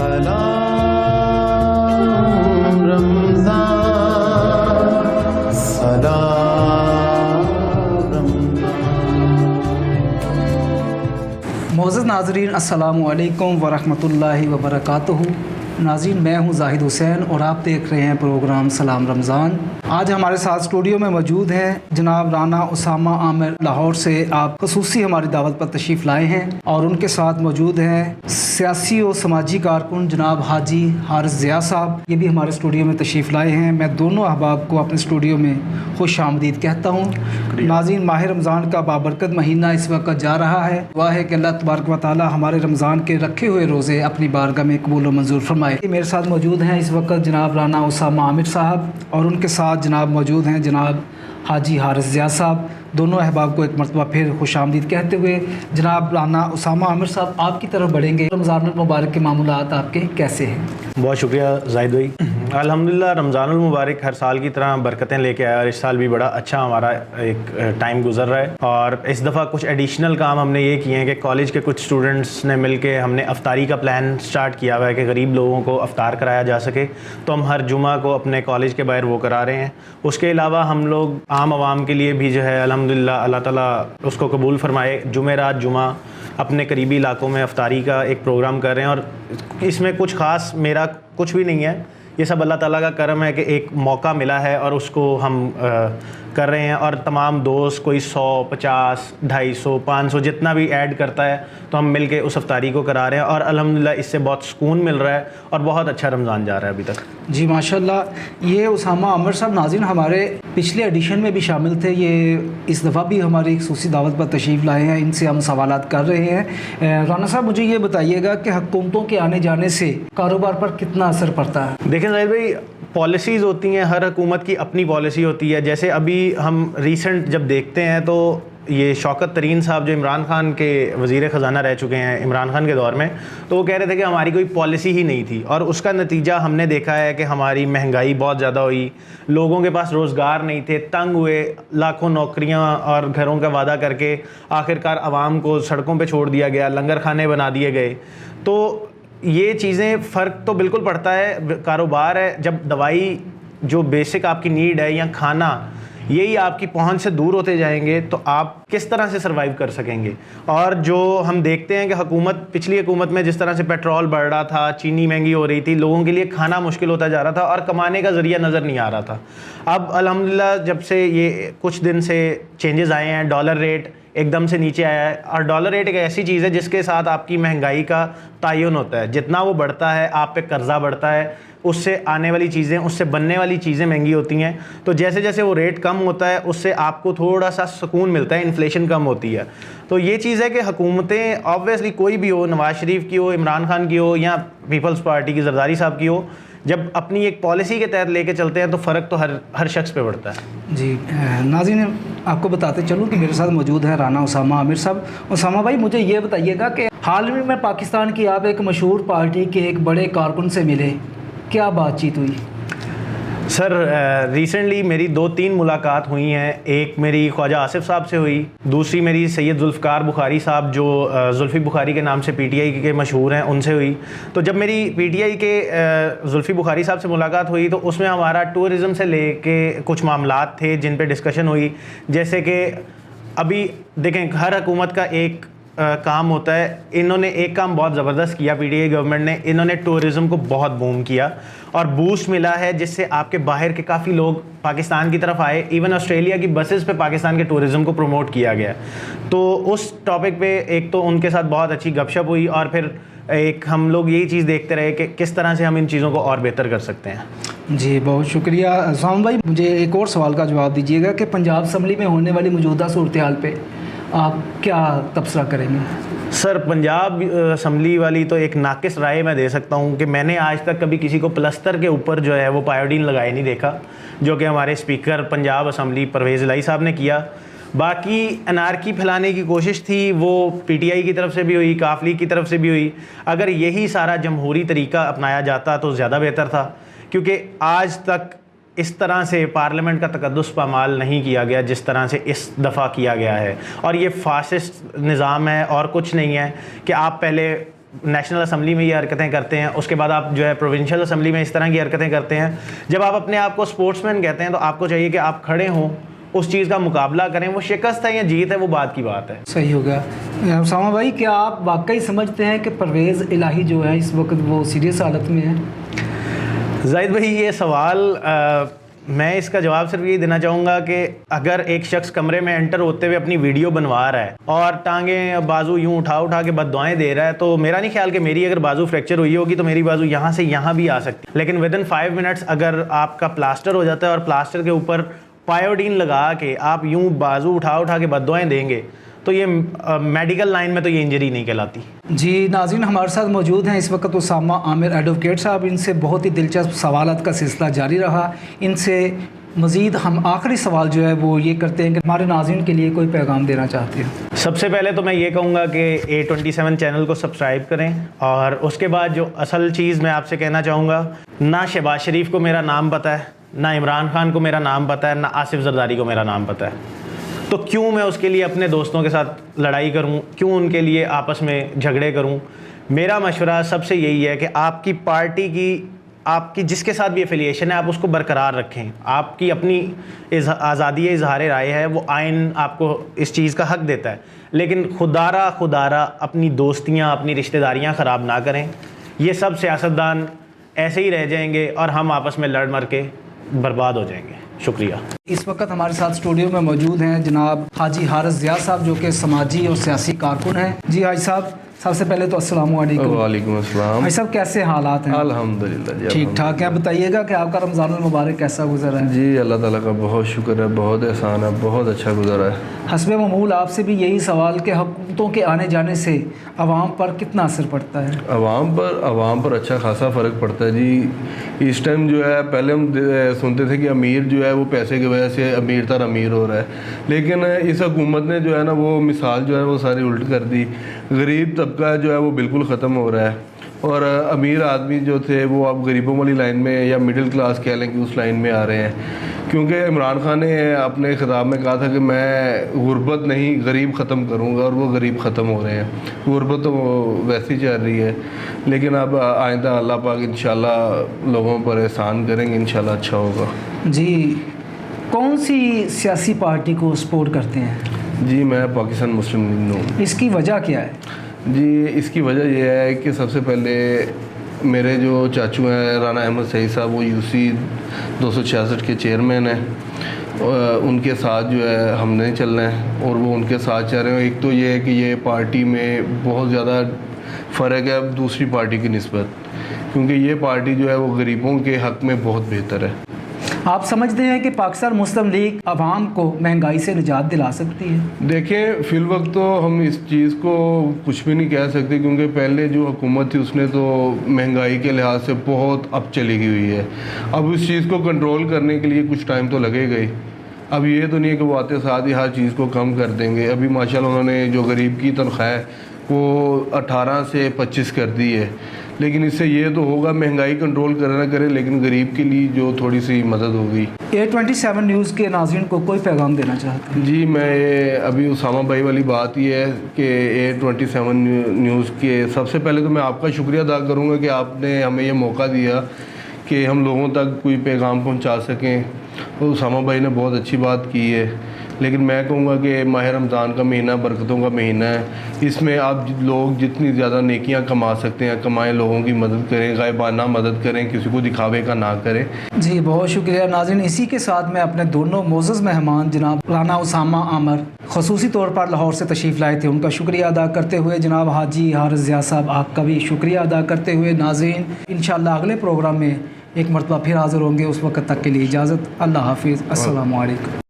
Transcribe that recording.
سلام رمضان سلام رمضان۔ معزز ناظرین السلام علیکم ورحمۃ اللہ وبرکاتہ۔ ناظرین میں ہوں زاہد حسین اور آپ دیکھ رہے ہیں پروگرام سلام رمضان۔ آج ہمارے ساتھ اسٹوڈیو میں موجود ہیں جناب رانا اسامہ عامر، لاہور سے آپ خصوصی ہماری دعوت پر تشریف لائے ہیں، اور ان کے ساتھ موجود ہیں سیاسی و سماجی کارکن جناب حاجی حارث ضیاء صاحب، یہ بھی ہمارے اسٹوڈیو میں تشریف لائے ہیں۔ میں دونوں احباب کو اپنے اسٹوڈیو میں خوش آمدید کہتا ہوں۔ ناظرین ماہ رمضان کا بابرکت مہینہ اس وقت جا رہا ہے، دعا ہے کہ اللہ تبارک و تعالی ہمارے رمضان کے رکھے ہوئے روزے اپنی بارگاہ میں قبول و منظور فرمائے۔ میرے ساتھ موجود ہیں اس وقت جناب رانا اسامہ عامر صاحب، اور ان کے ساتھ جناب موجود ہیں جناب حاجی حارث ضیاء صاحب۔ دونوں احباب کو ایک مرتبہ پھر خوش آمدید کہتے ہوئے جناب رانا اسامہ عامر صاحب آپ کی طرف بڑھیں گے۔ رمضان المبارک کے معمولات آپ کے کیسے ہیں؟ بہت شکریہ زاہد بھائی۔ الحمدللہ رمضان المبارک ہر سال کی طرح برکتیں لے کے آیا، اور اس سال بھی بڑا اچھا ہمارا ایک ٹائم گزر رہا ہے، اور اس دفعہ کچھ ایڈیشنل کام ہم نے یہ کیے ہیں کہ کالج کے کچھ اسٹوڈنٹس نے مل کے ہم نے افطاری کا پلان سٹارٹ کیا ہوا ہے کہ غریب لوگوں کو افطار کرایا جا سکے، تو ہم ہر جمعہ کو اپنے کالج کے باہر وہ کرا رہے ہیں۔ اس کے علاوہ ہم لوگ عام عوام کے لیے بھی جو ہے الحمدللہ اللہ تعالیٰ اس کو قبول فرمائے، جمعرات جمعہ اپنے قریبی علاقوں میں افطاری کا ایک پروگرام کر رہے ہیں، اور اس میں کچھ خاص میرا کچھ بھی نہیں ہے، یہ سب اللہ تعالیٰ کا کرم ہے کہ ایک موقع ملا ہے اور اس کو ہم کر رہے ہیں، اور تمام دوست کوئی 100 50 250 500 جتنا بھی ایڈ کرتا ہے تو ہم مل کے اس افطاری کو کرا رہے ہیں، اور الحمدللہ اس سے بہت سکون مل رہا ہے اور بہت اچھا رمضان جا رہا ہے ابھی تک۔ جی ماشاءاللہ، یہ اسامہ عامر صاحب ناظرین ہمارے پچھلے ایڈیشن میں بھی شامل تھے، یہ اس دفعہ بھی ہماری خصوصی دعوت پر تشریف لائے ہیں، ان سے ہم سوالات کر رہے ہیں۔ رانا صاحب مجھے یہ بتائیے گا کہ حکومتوں کے آنے جانے سے کاروبار پر کتنا اثر پڑتا ہے؟ دیکھیں زاہد بھائی، پالیسیز ہوتی ہیں، ہر حکومت کی اپنی پالیسی ہوتی ہے۔ جیسے ابھی ہم ریسنٹ جب دیکھتے ہیں تو یہ شوکت ترین صاحب جو عمران خان کے وزیر خزانہ رہ چکے ہیں عمران خان کے دور میں، تو وہ کہہ رہے تھے کہ ہماری کوئی پالیسی ہی نہیں تھی، اور اس کا نتیجہ ہم نے دیکھا ہے کہ ہماری مہنگائی بہت زیادہ ہوئی، لوگوں کے پاس روزگار نہیں تھے، تنگ ہوئے، لاکھوں نوکریاں اور گھروں کا وعدہ کر کے آخرکار عوام کو سڑکوں پہ چھوڑ دیا گیا، لنگر خانے بنا دیے گئے۔ تو یہ چیزیں فرق تو بالکل پڑتا ہے۔ کاروبار ہے، جب دوائی جو بیسک آپ کی نیڈ ہے یا کھانا یہی آپ کی پہنچ سے دور ہوتے جائیں گے تو آپ کس طرح سے سروائیو کر سکیں گے؟ اور جو ہم دیکھتے ہیں کہ پچھلی حکومت میں جس طرح سے پیٹرول بڑھ رہا تھا، چینی مہنگی ہو رہی تھی، لوگوں کے لیے کھانا مشکل ہوتا جا رہا تھا اور کمانے کا ذریعہ نظر نہیں آ رہا تھا۔ اب الحمدللہ جب سے یہ کچھ دن سے چینجز آئے ہیں، ڈالر ریٹ ایک دم سے نیچے آیا ہے، اور ڈالر ریٹ ایک ایسی چیز ہے جس کے ساتھ آپ کی مہنگائی کا تعین ہوتا ہے، جتنا وہ بڑھتا ہے آپ پہ قرضہ بڑھتا ہے، اس سے آنے والی چیزیں، اس سے بننے والی چیزیں مہنگی ہوتی ہیں، تو جیسے جیسے وہ ریٹ کم ہوتا ہے اس سے آپ کو تھوڑا سا سکون ملتا ہے، انفلیشن کم ہوتی ہے۔ تو یہ چیز ہے کہ حکومتیں آبویسلی کوئی بھی ہو، نواز شریف کی ہو، عمران خان کی ہو، یا پیپلز پارٹی کی زرداری صاحب کی ہو، جب اپنی ایک پالیسی کے تحت لے کے چلتے ہیں تو فرق تو ہر شخص پہ پڑتا ہے۔ جی ناظرین آپ کو بتاتے چلوں کہ میرے ساتھ موجود ہے رانا اسامہ عامر صاحب۔ اسامہ بھائی مجھے یہ بتائیے گا کہ حال میں پاکستان کی آپ ایک مشہور پارٹی کے ایک بڑے کارکن سے ملے، کیا بات چیت ہوئی؟ سر ریسنٹلی میری 2-3 ملاقات ہوئی ہیں، ایک میری خواجہ آصف صاحب سے ہوئی، دوسری میری سید ذوالفقار بخاری صاحب جو زلفی بخاری کے نام سے پی ٹی آئی کے مشہور ہیں ان سے ہوئی۔ تو جب میری پی ٹی آئی کے زلفی بخاری صاحب سے ملاقات ہوئی تو اس میں ہمارا ٹورزم سے لے کے کچھ معاملات تھے جن پہ ڈسکشن ہوئی، جیسے کہ ابھی دیکھیں ہر حکومت کا ایک کام ہوتا ہے، انہوں نے ایک کام بہت زبردست کیا، پی ٹی آئی گورنمنٹ نے، انہوں نے ٹورزم کو بہت بوم کیا اور بوسٹ ملا ہے، جس سے آپ کے باہر کے کافی لوگ پاکستان کی طرف آئے، ایون آسٹریلیا کی بسز پہ پاکستان کے ٹورزم کو پروموٹ کیا گیا۔ تو اس ٹاپک پہ ایک تو ان کے ساتھ بہت اچھی گپ شپ ہوئی، اور پھر ایک ہم لوگ یہی چیز دیکھتے رہے کہ کس طرح سے ہم ان چیزوں کو اور بہتر کر سکتے ہیں۔ جی بہت شکریہ اسامہ بھائی۔ مجھے ایک اور سوال کا جواب دیجیے گا کہ پنجاب اسمبلی میں ہونے والی موجودہ صورتحال پہ آپ کیا تبصرہ کریں گے؟ سر پنجاب اسمبلی والی تو ایک ناقص رائے میں دے سکتا ہوں کہ میں نے آج تک کبھی کسی کو پلستر کے اوپر جو ہے وہ پائیوڈین لگائے نہیں دیکھا، جو کہ ہمارے اسپیکر پنجاب اسمبلی پرویز الہی صاحب نے کیا۔ باقی انارکی پھیلانے کی کوشش تھی، وہ پی ٹی آئی کی طرف سے بھی ہوئی، کاف لیگ کی طرف سے بھی ہوئی۔ اگر یہی سارا جمہوری طریقہ اپنایا جاتا تو زیادہ بہتر تھا، کیونکہ آج تک اس طرح سے پارلیمنٹ کا تقدس پامال نہیں کیا گیا جس طرح سے اس دفعہ کیا گیا ہے، اور یہ فاسسٹ نظام ہے اور کچھ نہیں ہے کہ آپ پہلے نیشنل اسمبلی میں یہ حرکتیں کرتے ہیں, اس کے بعد آپ جو ہے پروونشل اسمبلی میں اس طرح کی حرکتیں کرتے ہیں. جب آپ اپنے آپ کو اسپورٹس مین کہتے ہیں تو آپ کو چاہیے کہ آپ کھڑے ہوں, اس چیز کا مقابلہ کریں. وہ شکست ہے یا جیت ہے وہ بات کی بات ہے. صحیح ہو گیا. اسامہ بھائی, کیا آپ واقعی سمجھتے ہیں کہ پرویز الہی جو ہے اس وقت وہ سیریس حالت میں ہے؟ زاہد بھائی, یہ سوال میں اس کا جواب صرف یہی دینا چاہوں گا کہ اگر ایک شخص کمرے میں انٹر ہوتے ہوئے اپنی ویڈیو بنوا رہا ہے اور ٹانگیں بازو یوں اٹھا کے بد دعائیں دے رہا ہے, تو میرا نہیں خیال کہ میری اگر بازو فریکچر ہوئی ہوگی تو میری بازو یہاں سے یہاں بھی آ سکتی. لیکن ودن 5 منٹس اگر آپ کا پلاسٹر ہو جاتا ہے اور پلاسٹر کے اوپر پائیوڈین لگا کے آپ یوں بازو اٹھا کے بد دعائیں دیں گے تو یہ میڈیکل لائن میں تو یہ انجری نہیں کہلاتی. جی ناظرین, ہمارے ساتھ موجود ہیں اس وقت اسامہ عامر ایڈوکیٹ صاحب. ان سے بہت ہی دلچسپ سوالات کا سلسلہ جاری رہا. ان سے مزید ہم آخری سوال جو ہے وہ یہ کرتے ہیں کہ ہمارے ناظرین کے لیے کوئی پیغام دینا چاہتے ہیں. سب سے پہلے تو میں یہ کہوں گا کہ A27 چینل کو سبسکرائب کریں, اور اس کے بعد جو اصل چیز میں آپ سے کہنا چاہوں گا, نہ شہباز شریف کو میرا نام پتہ ہے, نہ عمران خان کو میرا نام پتہ ہے, نہ آصف زرداری کو میرا نام پتہ ہے. تو کیوں میں اس کے لیے اپنے دوستوں کے ساتھ لڑائی کروں, کیوں ان کے لیے آپس میں جھگڑے کروں. میرا مشورہ سب سے یہی ہے کہ آپ کی پارٹی کی, آپ کی جس کے ساتھ بھی افیلیشن ہے, آپ اس کو برقرار رکھیں. آپ کی اپنی آزادی اظہار رائے ہے, وہ آئین آپ کو اس چیز کا حق دیتا ہے, لیکن خدارہ اپنی دوستیاں, اپنی رشتہ داریاں خراب نہ کریں. یہ سب سیاستدان ایسے ہی رہ جائیں گے اور ہم آپس میں لڑ مر کے برباد ہو جائیں گے. شکریہ. اس وقت ہمارے ساتھ اسٹوڈیو میں موجود ہیں جناب حاجی حارث ضیاء صاحب, جو کہ سماجی اور سیاسی کارکن ہیں. جی حاجی صاحب, سب سے پہلے تو السلام علیکم. وعلیکم السلام. حاجی صاحب, کیسے حالات ہیں؟ الحمدللہ جی ٹھیک ٹھاک ہیں. بتائیے گا کہ آپ کا رمضان المبارک کیسا گزرا ہے؟ جی اللہ تعالیٰ کا بہت شکر ہے, بہت احسان ہے, بہت اچھا گزرا ہے. حسب معمول آپ سے بھی یہی سوال کہ حکومتوں کے آنے جانے سے عوام پر کتنا اثر پڑتا ہے؟ عوام پر اچھا خاصا فرق پڑتا ہے جی. اس ٹائم جو ہے, پہلے ہم سنتے تھے کہ امیر جو ہے وہ پیسے کی وجہ سے امیر تر امیر ہو رہا ہے, لیکن اس حکومت نے جو ہے نا وہ مثال جو ہے وہ ساری الٹ کر دی. غریب طبقہ جو ہے وہ بالکل ختم ہو رہا ہے, اور امیر آدمی جو تھے وہ اب غریبوں والی لائن میں, یا مڈل کلاس کہہ لیں کہ اس لائن میں آ رہے ہیں. کیونکہ عمران خان نے اپنے خطاب میں کہا تھا کہ میں غربت نہیں غریب ختم کروں گا, اور وہ غریب ختم ہو رہے ہیں. غربت تو ویسی چل رہی ہے, لیکن اب آئندہ اللہ پاک انشاءاللہ لوگوں پر احسان کریں گے, انشاءاللہ اچھا ہوگا. جی, کون سی سیاسی پارٹی کو سپورٹ کرتے ہیں؟ جی میں پاکستان مسلم لیگ ہوں. اس کی وجہ کیا ہے؟ جی اس کی وجہ یہ ہے کہ سب سے پہلے میرے جو چاچو ہیں رانا احمد سعید صاحب, وہ UC 266 کے چیئرمین ہیں. ان کے ساتھ جو ہے ہم نے چلنا ہے, اور وہ ان کے ساتھ چل رہے ہیں. ایک تو یہ ہے کہ یہ پارٹی میں بہت زیادہ فرق ہے دوسری پارٹی کی نسبت, کیونکہ یہ پارٹی جو ہے وہ غریبوں کے حق میں بہت بہتر ہے. آپ سمجھتے ہیں کہ پاکستان مسلم لیگ عوام کو مہنگائی سے نجات دلا سکتی ہے؟ دیکھیں فی الوقت تو ہم اس چیز کو کچھ بھی نہیں کہہ سکتے, کیونکہ پہلے جو حکومت تھی اس نے تو مہنگائی کے لحاظ سے بہت اب چلی گئی ہوئی ہے. اب اس چیز کو کنٹرول کرنے کے لیے کچھ ٹائم تو لگے گا ہی. اب یہ تو نہیں ہے کہ وہ آتے ساتھ ہی ہر چیز کو کم کر دیں گے. ابھی ماشاءاللہ انہوں نے جو غریب کی تنخواہ ہے وہ 18 سے 25 کر دی ہے, لیکن اس سے یہ تو ہوگا مہنگائی کنٹرول کرنا کرے, لیکن غریب کے لیے جو تھوڑی سی مدد ہوگی. A27 نیوز کے ناظرین کو کوئی پیغام دینا چاہتے ہیں؟ جی میں ابھی اسامہ بھائی والی بات یہ ہے کہ A27 نیوز کے سب سے پہلے تو میں آپ کا شکریہ ادا کروں گا کہ آپ نے ہمیں یہ موقع دیا کہ ہم لوگوں تک کوئی پیغام پہنچا سکیں. اور اسامہ بھائی نے بہت اچھی بات کی ہے, لیکن میں کہوں گا کہ ماہ رمضان کا مہینہ برکتوں کا مہینہ ہے. اس میں آپ لوگ جتنی زیادہ نیکیاں کما سکتے ہیں کمائیں, لوگوں کی مدد کریں, غائبانہ مدد کریں, کسی کو دکھاوے کا نہ کریں. جی بہت شکریہ ناظرین. اسی کے ساتھ میں اپنے دونوں معزز مہمان جناب رانا اسامہ عامر خصوصی طور پر لاہور سے تشریف لائے تھے, ان کا شکریہ ادا کرتے ہوئے, جناب حاجی حارث ضیاء صاحب آپ کا بھی شکریہ ادا کرتے ہوئے, ناظرین انشاءاللہ اگلے پروگرام میں ایک مرتبہ پھر حاضر ہوں گے. اس وقت تک کے لیے اجازت. اللہ حافظ. السلام علیکم.